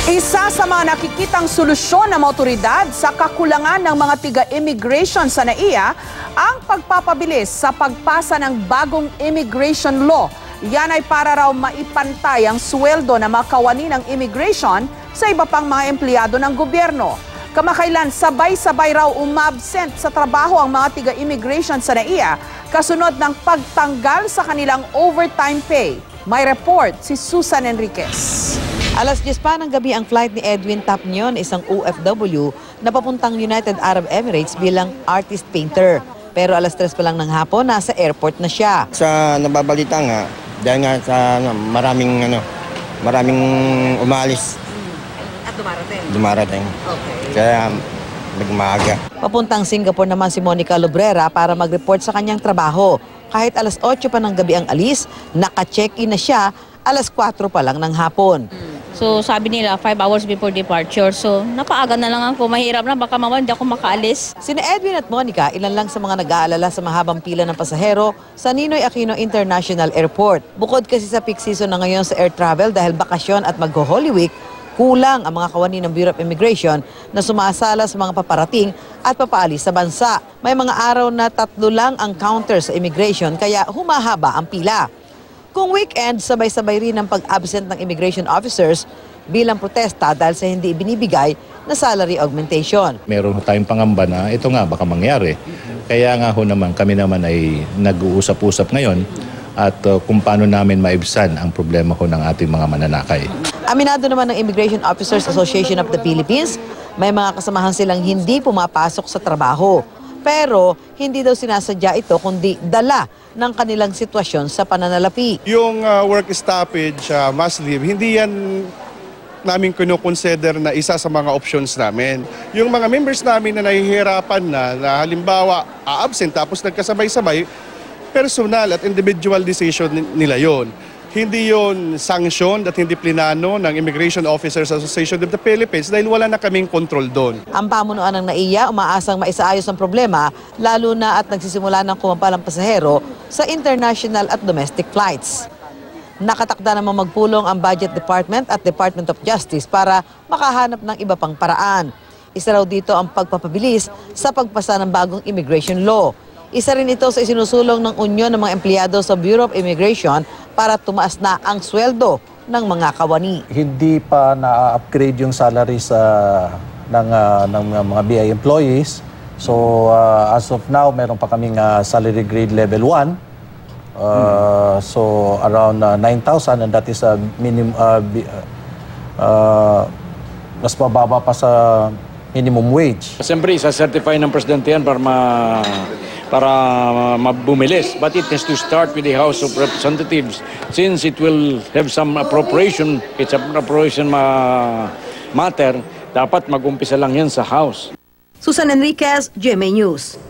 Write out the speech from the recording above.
Isa sa mga nakikitang solusyon ng otoridad sa kakulangan ng mga tiga-immigration sa NAIA ang pagpapabilis sa pagpasa ng bagong immigration law. Yan ay para raw maipantay ang sweldo na makawani ng immigration sa iba pang mga empleyado ng gobyerno. Kamakailan sabay-sabay raw umabsent sa trabaho ang mga tiga-immigration sa NAIA kasunod ng pagtanggal sa kanilang overtime pay. May report si Susan Enriquez. Alas 10 pa ng gabi ang flight ni Edwin Tapnion, isang OFW na papuntang United Arab Emirates bilang artist painter. Pero alas 3 pa lang ng hapon, nasa airport na siya. Sa nababalita nga, dahil nga sa maraming umalis. At dumarating? Dumarating. Okay. Kaya nagmaaga. Papuntang Singapore naman si Monica Lubrera para mag-report sa kanyang trabaho. Kahit alas 8 pa ng gabi ang alis, naka-check-in na siya alas 4 pa lang ng hapon. So sabi nila 5 hours before departure. So napaaga na lang ako. Mahirap na, baka mamaya hindi ako makaalis. Sina Edwin at Monica, ilan lang sa mga nag-aalala sa mahabang pila ng pasahero sa Ninoy Aquino International Airport. Bukod kasi sa peak season na ngayon sa air travel dahil bakasyon at mag-Holy Week, kulang ang mga kawani ng Bureau of Immigration na sumasala sa mga paparating at papaalis sa bansa. May mga araw na 3 lang ang counter sa immigration kaya humahaba ang pila. Kung weekend, sabay-sabay rin ang pag-absent ng immigration officers bilang protesta dahil sa hindi binibigay na salary augmentation. Meron tayong pangamba na ito nga baka mangyari. Kaya nga ho naman, kami naman ay nag-uusap-usap ngayon at kung paano namin maibsan ang problema ho ng ating mga mananakay. Aminado naman ng Immigration Officers Association of the Philippines, may mga kasamahan silang hindi pumapasok sa trabaho. Pero hindi daw sinasadya ito kundi dala ng kanilang sitwasyon sa pananalapi. Yung work stoppage, mass leave, hindi yan namin kinoconsider na isa sa mga options namin. Yung mga members namin na nahihirapan na halimbawa absent tapos nagkasabay-sabay, personal at individual decision nila yon. Hindi yon sanction at hindi plinano ng Immigration Officers Association of the Philippines dahil wala na kaming control doon. Ang pamunuan ng NAIA umaasang maisaayos ang problema lalo na at nagsisimula ng kumampalang pasahero sa international at domestic flights. Nakatakda namang magpulong ang Budget Department at Department of Justice para makahanap ng iba pang paraan. Isa raw dito ang pagpapabilis sa pagpasa ng bagong immigration law. Isa rin ito sa isinusulong ng Union ng mga empleyado sa Bureau of Immigration para tumaas na ang sweldo ng mga kawani. Hindi pa na-upgrade yung salaries ng mga BI employees. So as of now, meron pa kaming salary grade level 1. So around 9,000 and that is a minimum, mas mababa pa sa minimum wage. Siyempre, isa-certify ng Presidente yan para mabumilis. But it has to start with the House of Representatives since it will have some appropriation, it's an appropriation matter, dapat mag-umpisa lang yan sa House. Susan Enriquez, GMA News.